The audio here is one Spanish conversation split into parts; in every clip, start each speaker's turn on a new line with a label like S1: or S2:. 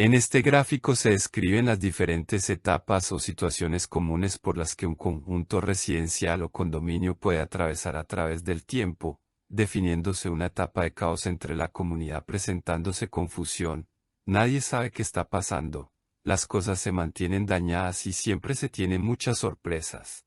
S1: En este gráfico se describen las diferentes etapas o situaciones comunes por las que un conjunto residencial o condominio puede atravesar a través del tiempo, definiéndose una etapa de caos entre la comunidad presentándose confusión, nadie sabe qué está pasando, las cosas se mantienen dañadas y siempre se tienen muchas sorpresas.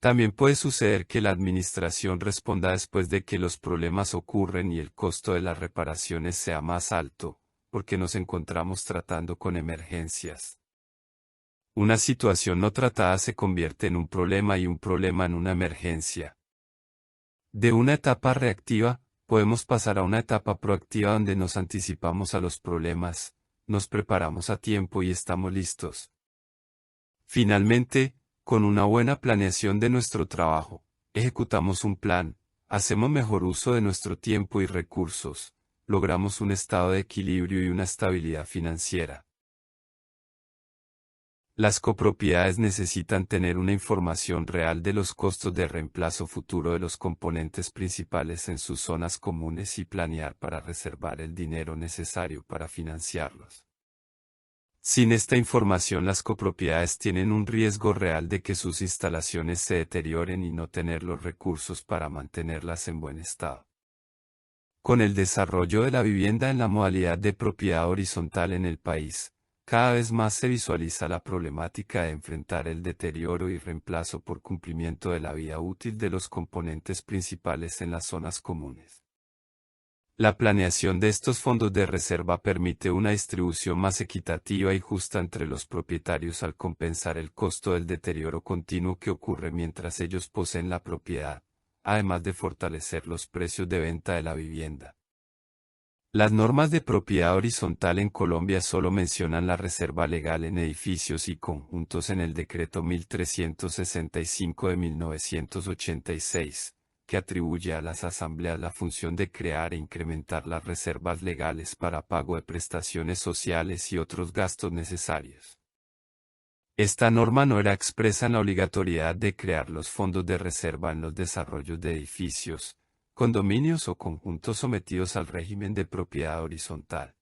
S1: También puede suceder que la administración responda después de que los problemas ocurren y el costo de las reparaciones sea más alto, porque nos encontramos tratando con emergencias. Una situación no tratada se convierte en un problema y un problema en una emergencia. De una etapa reactiva, podemos pasar a una etapa proactiva donde nos anticipamos a los problemas, nos preparamos a tiempo y estamos listos. Finalmente, con una buena planeación de nuestro trabajo, ejecutamos un plan, hacemos mejor uso de nuestro tiempo y recursos, logramos un estado de equilibrio y una estabilidad financiera. Las copropiedades necesitan tener una información real de los costos de reemplazo futuro de los componentes principales en sus zonas comunes y planear para reservar el dinero necesario para financiarlos. Sin esta información, las copropiedades tienen un riesgo real de que sus instalaciones se deterioren y no tener los recursos para mantenerlas en buen estado. Con el desarrollo de la vivienda en la modalidad de propiedad horizontal en el país, cada vez más se visualiza la problemática de enfrentar el deterioro y reemplazo por cumplimiento de la vida útil de los componentes principales en las zonas comunes. La planeación de estos fondos de reserva permite una distribución más equitativa y justa entre los propietarios al compensar el costo del deterioro continuo que ocurre mientras ellos poseen la propiedad, además de fortalecer los precios de venta de la vivienda. Las normas de propiedad horizontal en Colombia solo mencionan la reserva legal en edificios y conjuntos en el Decreto 1365 de 1986. Que atribuye a las asambleas la función de crear e incrementar las reservas legales para pago de prestaciones sociales y otros gastos necesarios. Esta norma no era expresa en la obligatoriedad de crear los fondos de reserva en los desarrollos de edificios, condominios o conjuntos sometidos al régimen de propiedad horizontal.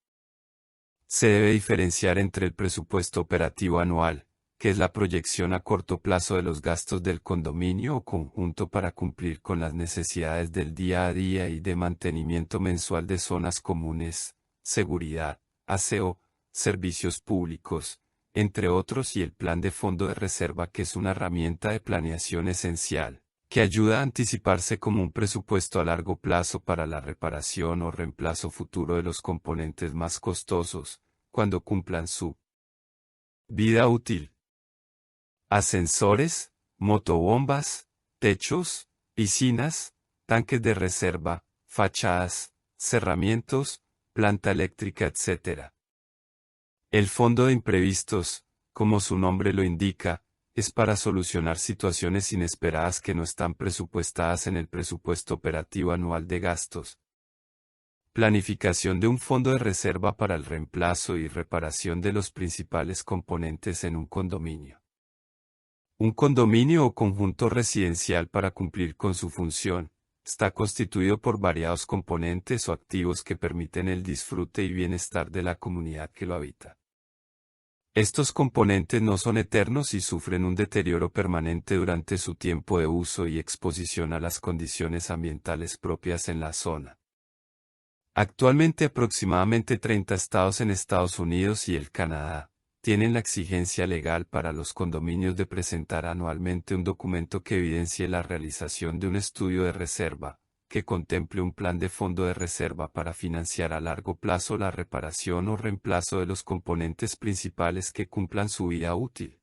S1: Se debe diferenciar entre el presupuesto operativo anual, que es la proyección a corto plazo de los gastos del condominio o conjunto para cumplir con las necesidades del día a día y de mantenimiento mensual de zonas comunes, seguridad, aseo, servicios públicos, entre otros, y el plan de fondo de reserva, que es una herramienta de planeación esencial, que ayuda a anticiparse como un presupuesto a largo plazo para la reparación o reemplazo futuro de los componentes más costosos, cuando cumplan su vida útil. Ascensores, motobombas, techos, piscinas, tanques de reserva, fachadas, cerramientos, planta eléctrica, etc. El fondo de imprevistos, como su nombre lo indica, es para solucionar situaciones inesperadas que no están presupuestadas en el presupuesto operativo anual de gastos. Planificación de un fondo de reserva para el reemplazo y reparación de los principales componentes en un condominio. Un condominio o conjunto residencial, para cumplir con su función, está constituido por variados componentes o activos que permiten el disfrute y bienestar de la comunidad que lo habita. Estos componentes no son eternos y sufren un deterioro permanente durante su tiempo de uso y exposición a las condiciones ambientales propias en la zona. Actualmente aproximadamente 30 estados en Estados Unidos y el Canadá tienen la exigencia legal para los condominios de presentar anualmente un documento que evidencie la realización de un estudio de reserva, que contemple un plan de fondo de reserva para financiar a largo plazo la reparación o reemplazo de los componentes principales que cumplan su vida útil.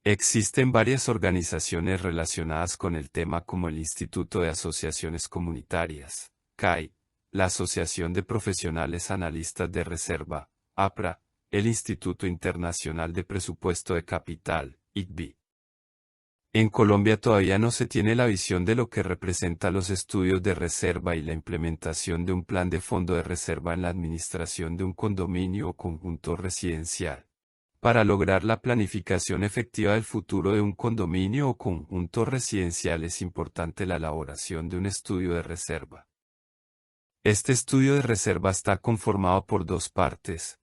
S1: Existen varias organizaciones relacionadas con el tema, como el Instituto de Asociaciones Comunitarias, CAI, la Asociación de Profesionales Analistas de Reserva, APRA, el Instituto Internacional de Presupuesto de Capital, ICBI. En Colombia todavía no se tiene la visión de lo que representa los estudios de reserva y la implementación de un plan de fondo de reserva en la administración de un condominio o conjunto residencial. Para lograr la planificación efectiva del futuro de un condominio o conjunto residencial es importante la elaboración de un estudio de reserva. Este estudio de reserva está conformado por dos partes: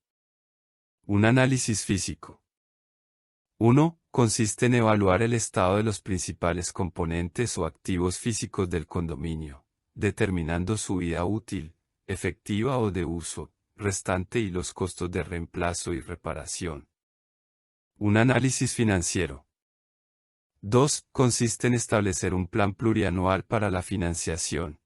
S1: Un análisis físico. 1. Consiste en evaluar el estado de los principales componentes o activos físicos del condominio, determinando su vida útil, efectiva o de uso, restante y los costos de reemplazo y reparación. Un análisis financiero. 2. Consiste en establecer un plan plurianual para la financiación.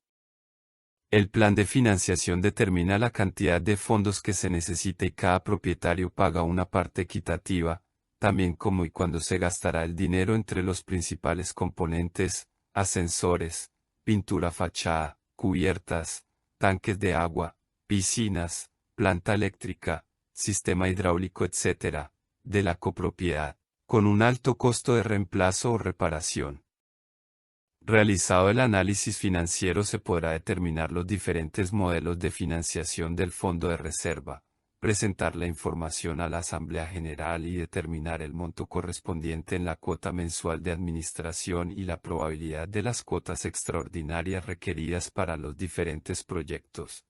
S1: El plan de financiación determina la cantidad de fondos que se necesita y cada propietario paga una parte equitativa, también cómo y cuándo se gastará el dinero entre los principales componentes, ascensores, pintura fachada, cubiertas, tanques de agua, piscinas, planta eléctrica, sistema hidráulico, etc., de la copropiedad, con un alto costo de reemplazo o reparación. Realizado el análisis financiero se podrá determinar los diferentes modelos de financiación del fondo de reserva, presentar la información a la Asamblea General y determinar el monto correspondiente en la cuota mensual de administración y la probabilidad de las cuotas extraordinarias requeridas para los diferentes proyectos.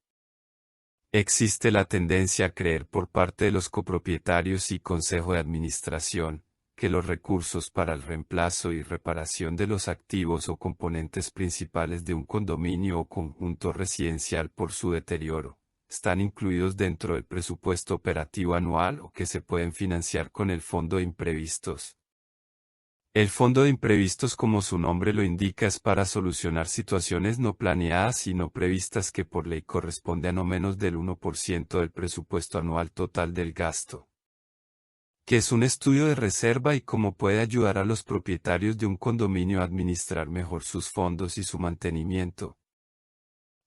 S1: Existe la tendencia a creer por parte de los copropietarios y Consejo de Administración, que los recursos para el reemplazo y reparación de los activos o componentes principales de un condominio o conjunto residencial por su deterioro, están incluidos dentro del presupuesto operativo anual o que se pueden financiar con el Fondo de Imprevistos. El Fondo de Imprevistos, como su nombre lo indica, es para solucionar situaciones no planeadas y no previstas que por ley corresponde a no menos del 1% del presupuesto anual total del gasto. ¿Qué es un estudio de reserva y cómo puede ayudar a los propietarios de un condominio a administrar mejor sus fondos y su mantenimiento?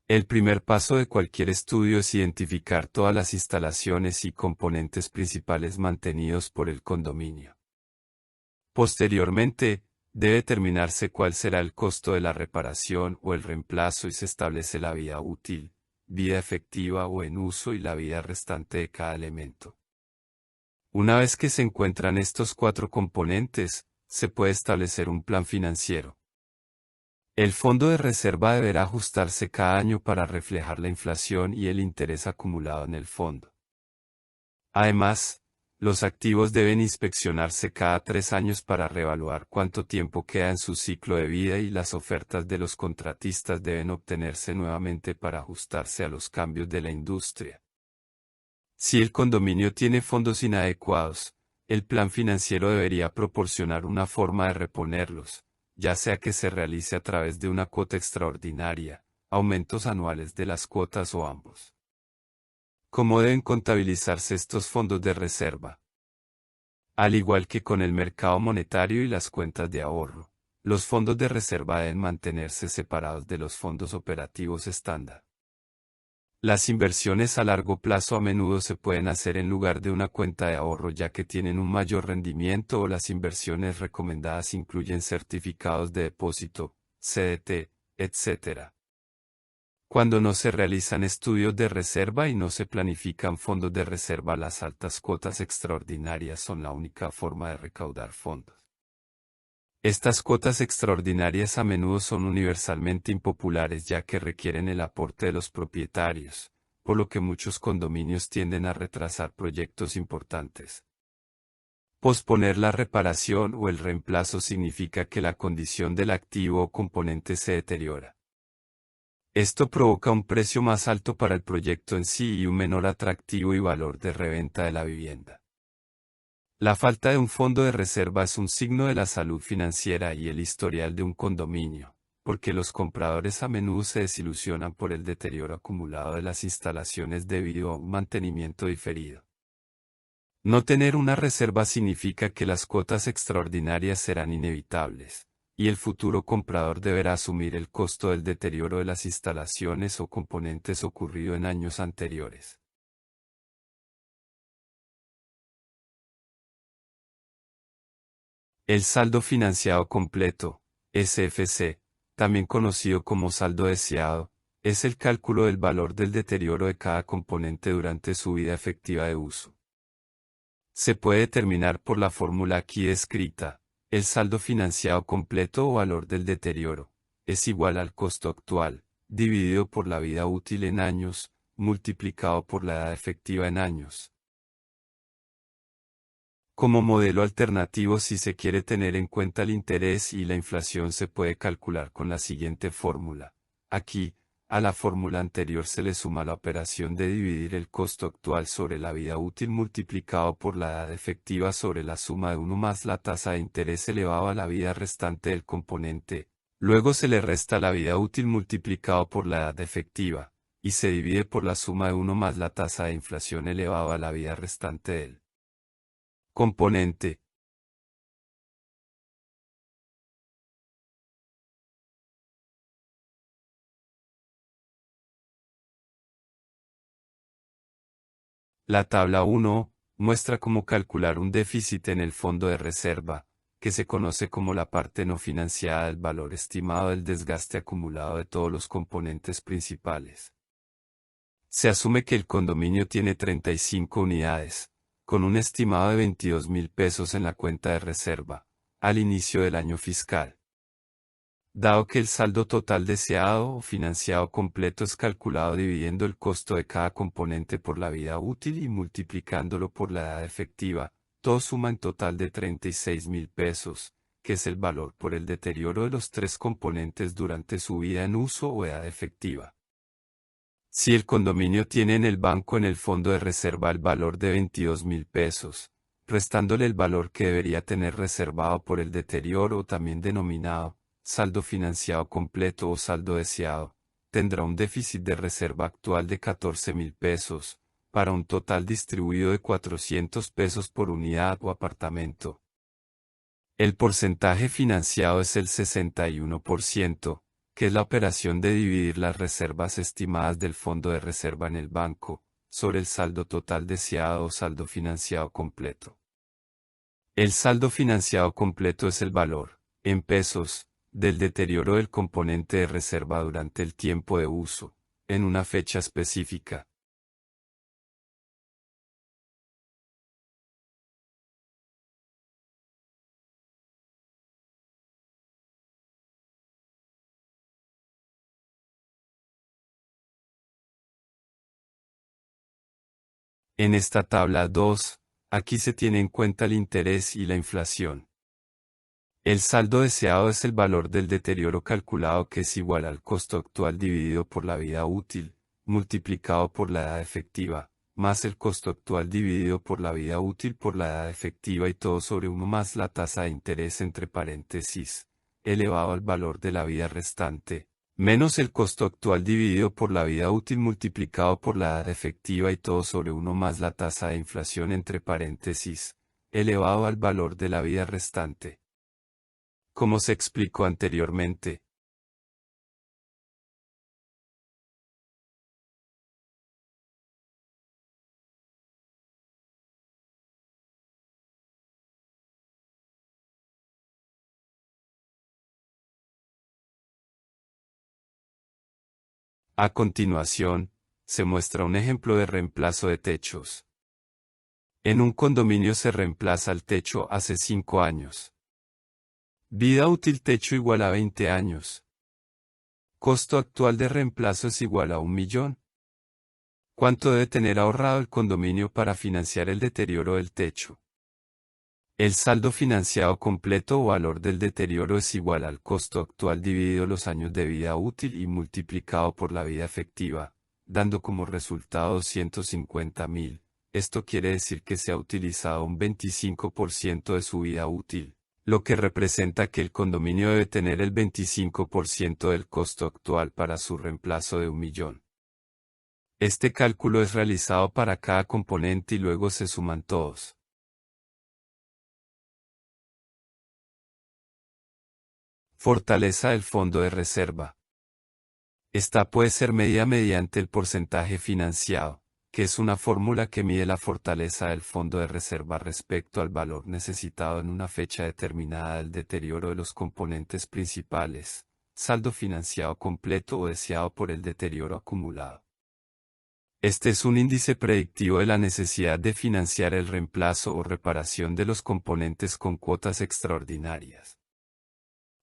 S1: El primer paso de cualquier estudio es identificar todas las instalaciones y componentes principales mantenidos por el condominio. Posteriormente, debe determinarse cuál será el costo de la reparación o el reemplazo y se establece la vida útil, vida efectiva o en uso y la vida restante de cada elemento. Una vez que se encuentran estos 4 componentes, se puede establecer un plan financiero. El fondo de reserva deberá ajustarse cada año para reflejar la inflación y el interés acumulado en el fondo. Además, los activos deben inspeccionarse cada 3 años para reevaluar cuánto tiempo queda en su ciclo de vida y las ofertas de los contratistas deben obtenerse nuevamente para ajustarse a los cambios de la industria. Si el condominio tiene fondos inadecuados, el plan financiero debería proporcionar una forma de reponerlos, ya sea que se realice a través de una cuota extraordinaria, aumentos anuales de las cuotas o ambos. ¿Cómo deben contabilizarse estos fondos de reserva? Al igual que con el mercado monetario y las cuentas de ahorro, los fondos de reserva deben mantenerse separados de los fondos operativos estándar. Las inversiones a largo plazo a menudo se pueden hacer en lugar de una cuenta de ahorro ya que tienen un mayor rendimiento o las inversiones recomendadas incluyen certificados de depósito, CDT, etc. Cuando no se realizan estudios de reserva y no se planifican fondos de reserva, las altas cuotas extraordinarias son la única forma de recaudar fondos. Estas cuotas extraordinarias a menudo son universalmente impopulares ya que requieren el aporte de los propietarios, por lo que muchos condominios tienden a retrasar proyectos importantes. Posponer la reparación o el reemplazo significa que la condición del activo o componente se deteriora. Esto provoca un precio más alto para el proyecto en sí y un menor atractivo y valor de reventa de la vivienda. La falta de un fondo de reserva es un signo de la salud financiera y el historial de un condominio, porque los compradores a menudo se desilusionan por el deterioro acumulado de las instalaciones debido a un mantenimiento diferido. No tener una reserva significa que las cuotas extraordinarias serán inevitables, y el futuro comprador deberá asumir el costo del deterioro de las instalaciones o componentes ocurrido en años anteriores. El saldo financiado completo, SFC, también conocido como saldo deseado, es el cálculo del valor del deterioro de cada componente durante su vida efectiva de uso. Se puede determinar por la fórmula aquí descrita, el saldo financiado completo o valor del deterioro, es igual al costo actual, dividido por la vida útil en años, multiplicado por la edad efectiva en años. Como modelo alternativo, si se quiere tener en cuenta el interés y la inflación, se puede calcular con la siguiente fórmula. Aquí, a la fórmula anterior se le suma la operación de dividir el costo actual sobre la vida útil multiplicado por la edad efectiva sobre la suma de 1 más la tasa de interés elevado a la vida restante del componente. Luego se le resta la vida útil multiplicado por la edad efectiva, y se divide por la suma de 1 más la tasa de inflación elevado a la vida restante del componente. La tabla 1 muestra cómo calcular un déficit en el fondo de reserva, que se conoce como la parte no financiada del valor estimado del desgaste acumulado de todos los componentes principales. Se asume que el condominio tiene 35 unidades, con un estimado de 22.000 pesos en la cuenta de reserva, al inicio del año fiscal. Dado que el saldo total deseado o financiado completo es calculado dividiendo el costo de cada componente por la vida útil y multiplicándolo por la edad efectiva, todo suma en total de 36.000 pesos, que es el valor por el deterioro de los tres componentes durante su vida en uso o edad efectiva. Si el condominio tiene en el banco en el fondo de reserva el valor de 22.000 pesos, restándole el valor que debería tener reservado por el deterioro, también denominado saldo financiado completo o saldo deseado, tendrá un déficit de reserva actual de 14.000 pesos, para un total distribuido de 400 pesos por unidad o apartamento. El porcentaje financiado es el 61%, que es la operación de dividir las reservas estimadas del fondo de reserva en el banco, sobre el saldo total deseado o saldo financiado completo. El saldo financiado completo es el valor, en pesos, del deterioro del componente de reserva durante el tiempo de uso, en una fecha específica. En esta tabla 2, aquí se tiene en cuenta el interés y la inflación. El saldo deseado es el valor del deterioro calculado, que es igual al costo actual dividido por la vida útil, multiplicado por la edad efectiva, más el costo actual dividido por la vida útil por la edad efectiva y todo sobre 1 más la tasa de interés entre paréntesis, elevado al valor de la vida restante, menos el costo actual dividido por la vida útil multiplicado por la edad efectiva y todo sobre 1 más la tasa de inflación entre paréntesis, elevado al valor de la vida restante. Como se explicó anteriormente, a continuación, se muestra un ejemplo de reemplazo de techos. En un condominio se reemplaza el techo hace 5 años. Vida útil techo igual a 20 años. Costo actual de reemplazo es igual a 1 millón. ¿Cuánto debe tener ahorrado el condominio para financiar el deterioro del techo? El saldo financiado completo o valor del deterioro es igual al costo actual dividido los años de vida útil y multiplicado por la vida efectiva, dando como resultado 150.000. Esto quiere decir que se ha utilizado un 25% de su vida útil, lo que representa que el condominio debe tener el 25% del costo actual para su reemplazo de 1 millón. Este cálculo es realizado para cada componente y luego se suman todos. Fortaleza del fondo de reserva. Esta puede ser medida mediante el porcentaje financiado, que es una fórmula que mide la fortaleza del fondo de reserva respecto al valor necesitado en una fecha determinada del deterioro de los componentes principales, saldo financiado completo o deseado por el deterioro acumulado. Este es un índice predictivo de la necesidad de financiar el reemplazo o reparación de los componentes con cuotas extraordinarias.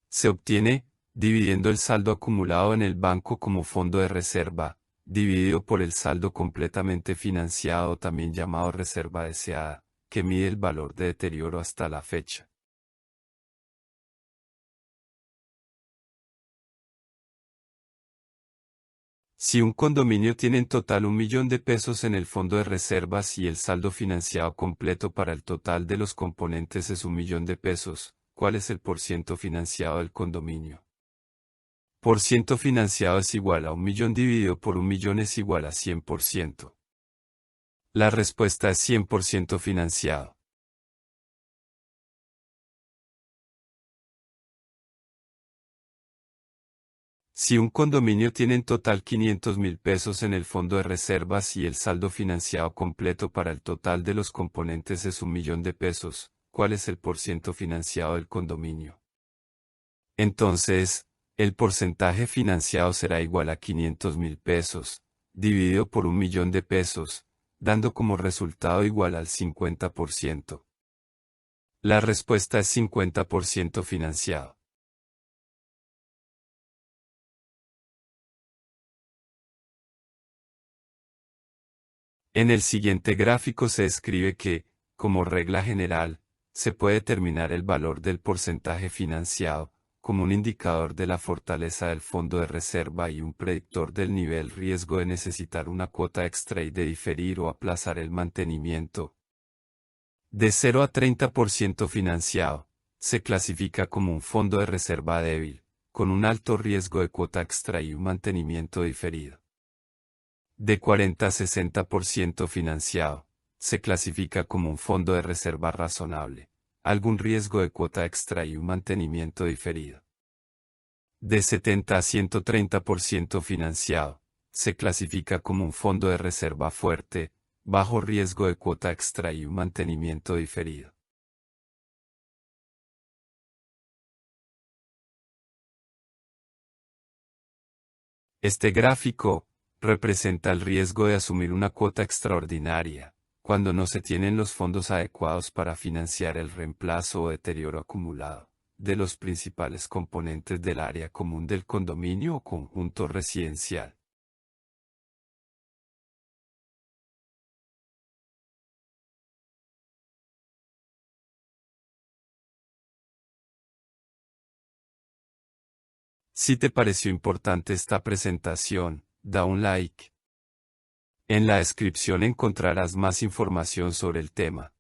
S1: Se obtiene, dividiendo el saldo acumulado en el banco como fondo de reserva, dividido por el saldo completamente financiado, también llamado reserva deseada, que mide el valor de deterioro hasta la fecha. Si un condominio tiene en total 1 millón de pesos en el fondo de reservas y el saldo financiado completo para el total de los componentes es 1 millón de pesos, ¿cuál es el porciento financiado del condominio? Porciento financiado es igual a 1 millón dividido por 1 millón es igual a 100%. La respuesta es 100% financiado. Si un condominio tiene en total 500.000 pesos en el fondo de reservas y el saldo financiado completo para el total de los componentes es 1 millón de pesos, ¿cuál es el porciento financiado del condominio? Entonces, el porcentaje financiado será igual a 500.000 pesos, dividido por 1 millón de pesos, dando como resultado igual al 50%. La respuesta es 50% financiado. En el siguiente gráfico se describe que, como regla general, se puede determinar el valor del porcentaje financiado, como un indicador de la fortaleza del fondo de reserva y un predictor del nivel riesgo de necesitar una cuota extra y de diferir o aplazar el mantenimiento. De 0 a 30% financiado, se clasifica como un fondo de reserva débil, con un alto riesgo de cuota extra y un mantenimiento diferido. De 40 a 60% financiado, se clasifica como un fondo de reserva razonable, algún riesgo de cuota extra y un mantenimiento diferido. De 70 a 130% financiado, se clasifica como un fondo de reserva fuerte, bajo riesgo de cuota extra y un mantenimiento diferido. Este gráfico representa el riesgo de asumir una cuota extraordinaria, cuando no se tienen los fondos adecuados para financiar el reemplazo o deterioro acumulado de los principales componentes del área común del condominio o conjunto residencial. Si te pareció importante esta presentación, da un like. En la descripción encontrarás más información sobre el tema.